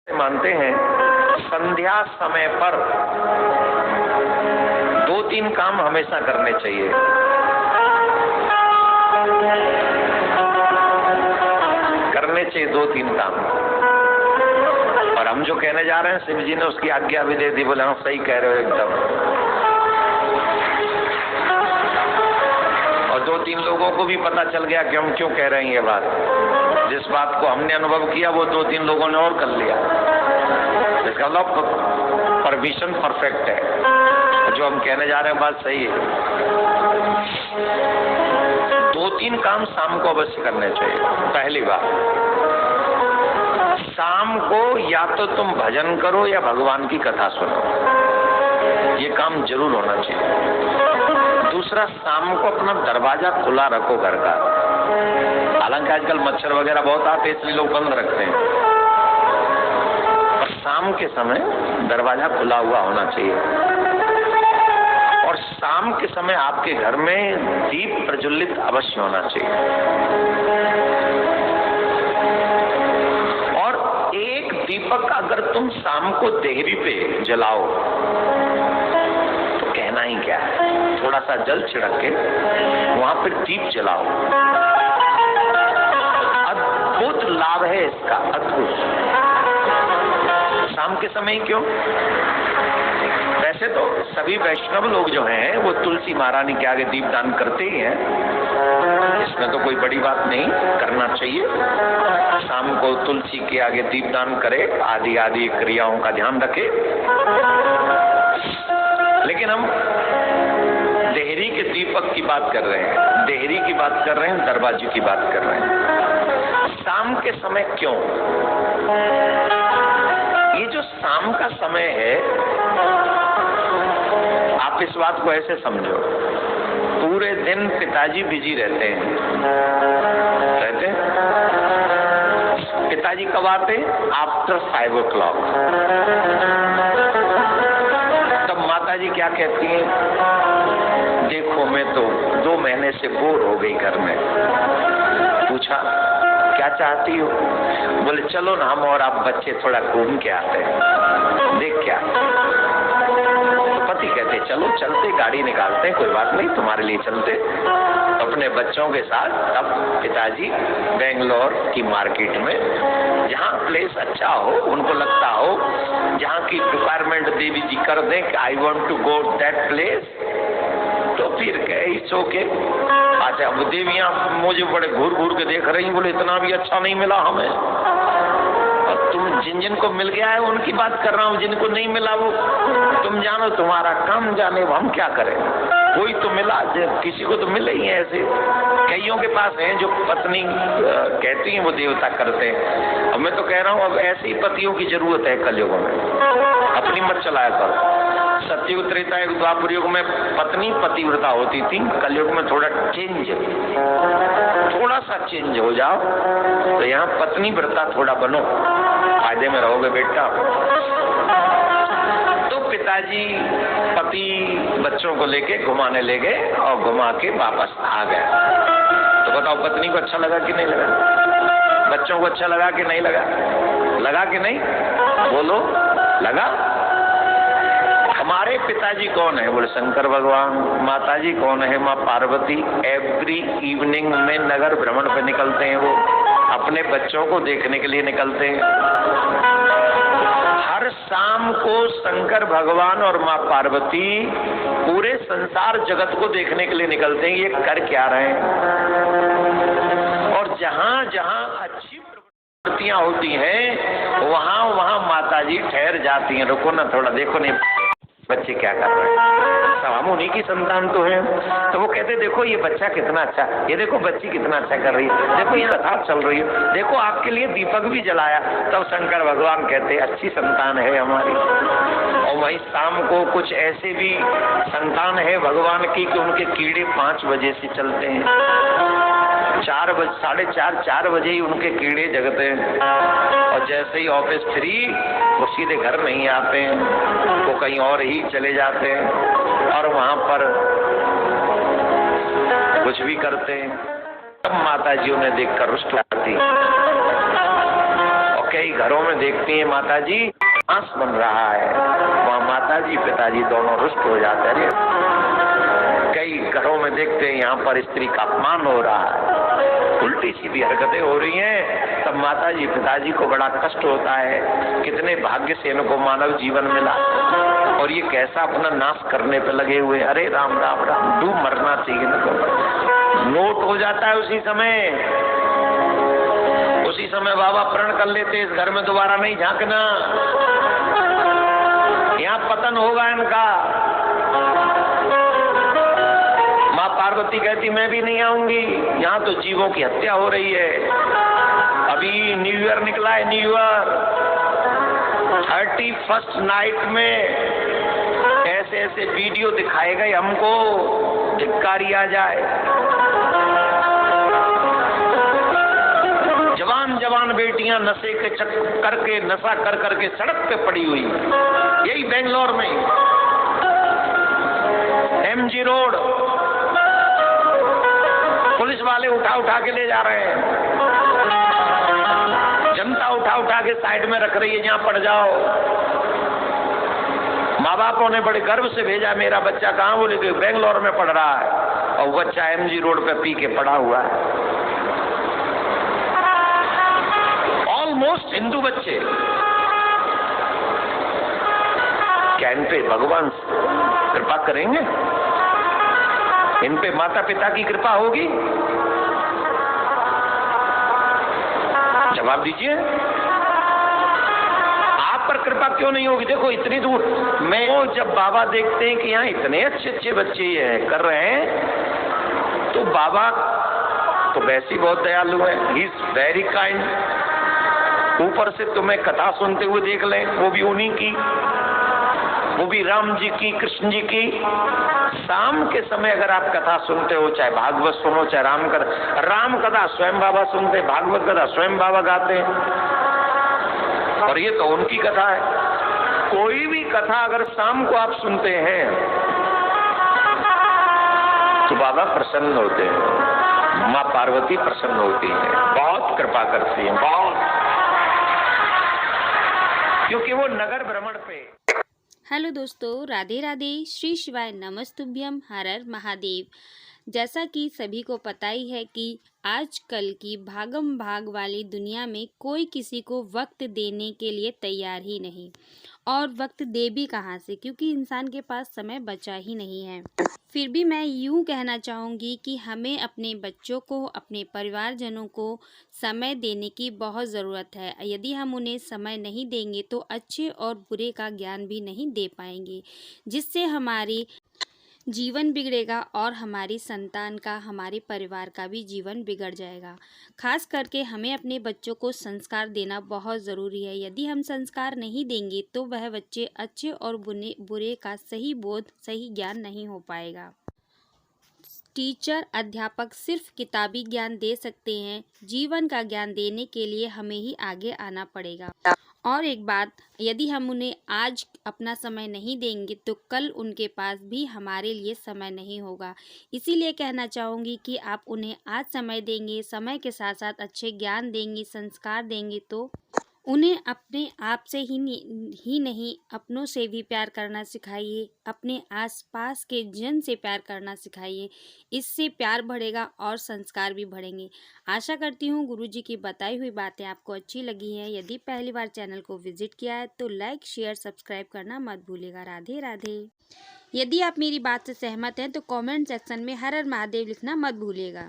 मानते हैं संध्या समय पर 2-3 काम हमेशा करने चाहिए। करने चाहिए 2-3 काम। और हम जो कहने जा रहे हैं शिव जी ने उसकी आज्ञा भी दे दी। बोले हम सही कह रहे हो एकदम। और 2-3 लोगों को भी पता चल गया कि हम क्यों कह रहे हैं ये बात। जिस बात को हमने अनुभव किया वो 2-3 लोगों ने और कर लिया। इसका मतलब परमिशन परफेक्ट है। जो हम कहने जा रहे हैं बात सही है। 2-3 काम शाम को अवश्य करने चाहिए। पहली बात, शाम को या तो तुम भजन करो या भगवान की कथा सुनो। ये काम जरूर होना चाहिए। दूसरा, शाम को अपना दरवाजा खुला रखो घर का। हालांकि आजकल मच्छर वगैरह बहुत आते हैं इसलिए लोग बंद रखते हैं, पर शाम के समय दरवाजा खुला हुआ होना चाहिए। और शाम के समय आपके घर में दीप प्रज्वलित अवश्य होना चाहिए। और एक दीपक अगर तुम शाम को देहरी पे जलाओ तो कहना ही क्या है। थोड़ा सा जल छिड़क के वहां पे दीप जलाओ। अद्भुत लाभ है इसका, अद्भुत। शाम के समय क्यों? वैसे तो सभी वैष्णव लोग जो हैं वो तुलसी महारानी के आगे दीपदान करते ही हैं। इसमें तो कोई बड़ी बात नहीं, करना चाहिए। शाम को तुलसी के आगे दीपदान करे, आदि आदि क्रियाओं का ध्यान रखे। लेकिन हम देहरी के दीपक की बात कर रहे हैं, देहरी की बात कर रहे हैं, दरवाजे की बात कर रहे हैं। शाम के समय क्यों? ये जो शाम का समय है, आप इस बात को ऐसे समझो, पूरे दिन पिताजी बिजी रहते हैं। पिताजी कब आते? After 5 o'clock। तब माताजी क्या कहती हैं? देखो मैं तो 2 महीने से बोर हो गई घर में। पूछा क्या चाहती हो? बोले चलो ना हम और आप बच्चे थोड़ा घूम के आते हैं। देख क्या? पति कहते चलो चलते, गाड़ी निकालते हैं, कोई बात नहीं तुम्हारे लिए चलते। अपने बच्चों के साथ अब पिताजी बेंगलोर की मार्केट में जहाँ प्लेस अच्छा हो, उनको लगता हो, जहाँ की रिक्वायरमेंट देवी जी कर दें कि I want to go that place, तो फिर कहे सो के अच्छा। अब देवियाँ मुझे बड़े घूर घूर के देख रही, बोले इतना भी अच्छा नहीं मिला हमें। तुम जिन को मिल गया है उनकी बात कर रहा हूँ, जिनको नहीं मिला वो तुम जानो, तुम्हारा काम जाने, हम क्या करें। कोई तो मिला, किसी को तो मिले ही है। ऐसे कईयों के पास हैं जो पत्नी कहती हैं वो देवता करते हैं। अब मैं तो कह रहा हूँ अब ऐसे ही पतियों की जरूरत है कलयुग में। अपनी मत चलाया करो। सतयुग, त्रेता युग, द्वापर युग में पत्नी पतिव्रता होती थी। कलयुग में थोड़ा चेंज, थोड़ा सा चेंज हो जाओ तो यहाँ पत्नी व्रता थोड़ा बनो, फायदे में रहोगे बेटा। तो पिताजी पति बच्चों को लेके घुमाने ले गए और घुमा के वापस आ गए। तो बताओ पत्नी को अच्छा लगा कि नहीं लगा? बच्चों को अच्छा लगा कि नहीं लगा? लगा कि नहीं? बोलो, लगा? हमारे पिताजी कौन है? बोले शंकर भगवान। माताजी कौन है? माँ पार्वती। एवरी इवनिंग में नगर भ्रमण पे निकलते हैं, वो अपने बच्चों को देखने के लिए निकलते हैं। हर शाम को शंकर भगवान और माँ पार्वती पूरे संसार जगत को देखने के लिए निकलते हैं। ये कर क्या रहे हैं? और जहाँ जहाँ अच्छी प्रवृत्तियां होती हैं वहाँ वहाँ माताजी ठहर जाती हैं। रुको ना थोड़ा, देखो नहीं बच्चे क्या कर रहे हैं। सब हम उन्हीं की संतान तो हैं। तो वो कहते देखो ये बच्चा कितना अच्छा, ये देखो बच्ची कितना अच्छा कर रही है, देखो ये कथा चल रही है, देखो आपके लिए दीपक भी जलाया। तब शंकर भगवान कहते अच्छी संतान है हमारी। और वही शाम को कुछ ऐसे भी संतान है भगवान की कि उनके कीड़े 5 बजे से चलते हैं। 4 बजे, 4:30 बजे ही उनके कीड़े जगते हैं। और जैसे ही ऑफिस फ्री वो सीधे घर नहीं आते हैं, वो कहीं और ही चले जाते हैं और वहां पर कुछ भी करते हैं। तब माता जी उन्हें देखकर रुष्ट हो जाती और कई घरों में देखती है माता जी मांस बन रहा है, वहाँ माता जी पिताजी दोनों रुष्ट हो जाते हैं। कई घरों में देखते हैं यहाँ पर स्त्री का अपमान हो रहा है, उल्टी सीधी हरकतें हो रही हैं, तब माता जी पिताजी को बड़ा कष्ट होता है। कितने भाग्य से इनको मानव जीवन मिला और ये कैसा अपना नाश करने पे लगे हुए। अरे राम राम राम, डूब मरना चाहिए इनको। नोट हो जाता है उसी समय बाबा प्रण कर लेते, इस घर में दोबारा नहीं झांकना, यहाँ पतन होगा इनका। माँ पार्वती कहती मैं भी नहीं आऊंगी, यहाँ तो जीवों की हत्या हो रही है। अभी न्यू ईयर निकला है, न्यू ईयर 31st नाइट में ऐसे ऐसे वीडियो दिखाए गए हमको, धिक्कारी आ जाए। जवान बेटियां नशे के चक्कर के नशा कर करके सड़क पे पड़ी हुई, यही बेंगलोर में MG रोड, पुलिस वाले उठा के ले जा रहे हैं, जनता उठा के साइड में रख रही है, जहां पड़ जाओ। माँ बापों ने बड़े गर्व से भेजा, मेरा बच्चा कहाँ, बोले कि बेंगलोर में पढ़ रहा है, और बच्चा MG रोड पे पी के पड़ा हुआ है। ऑलमोस्ट हिंदू बच्चे, क्या इन पे भगवान कृपा करेंगे? इन पे माता पिता की कृपा होगी? जवाब दीजिए, आप पर कृपा क्यों नहीं होगी? देखो इतनी दूर मैं, जब बाबा देखते हैं कि यहाँ इतने अच्छे अच्छे बच्चे ये कर रहे हैं, तो बाबा तो वैसे ही बहुत दयालु है, ही इज वेरी काइंड। ऊपर से तुम्हें कथा सुनते हुए देख लें, वो भी उन्हीं की, वो भी राम जी की, कृष्ण जी की। शाम के समय अगर आप कथा सुनते हो, चाहे भागवत सुनो चाहे राम कथा स्वयं बाबा सुनते, भागवत कथा स्वयं बाबा गाते, और ये तो उनकी कथा है। कोई भी कथा अगर शाम को आप सुनते हैं तो बाबा प्रसन्न होते हैं, माँ पार्वती प्रसन्न होती है, बहुत कृपा करती है, बहुत, क्योंकि वो नगर भ्रमण पे। हेलो दोस्तों, राधे राधे, श्री शिवाय नमस्तुभ्यम, हर हर महादेव। जैसा कि सभी को पता ही है कि आजकल की भागम भाग वाली दुनिया में कोई किसी को वक्त देने के लिए तैयार ही नहीं, और वक्त दे भी कहाँ से, क्योंकि इंसान के पास समय बचा ही नहीं है। फिर भी मैं यूँ कहना चाहूँगी कि हमें अपने बच्चों को, अपने परिवारजनों को समय देने की बहुत ज़रूरत है। यदि हम उन्हें समय नहीं देंगे तो अच्छे और बुरे का ज्ञान भी नहीं दे पाएंगे, जिससे हमारी जीवन बिगड़ेगा और हमारी संतान का, हमारे परिवार का भी जीवन बिगड़ जाएगा। खास करके हमें अपने बच्चों को संस्कार देना बहुत ज़रूरी है। यदि हम संस्कार नहीं देंगे तो वह बच्चे अच्छे और बुरे का सही बोध, सही ज्ञान नहीं हो पाएगा। टीचर, अध्यापक सिर्फ किताबी ज्ञान दे सकते हैं, जीवन का ज्ञान देने के लिए हमें ही आगे आना पड़ेगा। और एक बात, यदि हम उन्हें आज अपना समय नहीं देंगे तो कल उनके पास भी हमारे लिए समय नहीं होगा। इसीलिए कहना चाहूँगी कि आप उन्हें आज समय देंगे, समय के साथ साथ अच्छे ज्ञान देंगे, संस्कार देंगे, तो उन्हें अपने आप से ही नहीं अपनों से भी प्यार करना सिखाइए, अपने आसपास के जन से प्यार करना सिखाइए। इससे प्यार बढ़ेगा और संस्कार भी बढ़ेंगे। आशा करती हूँ गुरुजी की बताई हुई बातें आपको अच्छी लगी हैं। यदि पहली बार चैनल को विजिट किया है तो लाइक, शेयर, सब्सक्राइब करना मत भूलिएगा। राधे राधे। यदि आप मेरी बात से सहमत हैं तो कॉमेंट सेक्शन में हर हर महादेव लिखना मत भूलिएगा।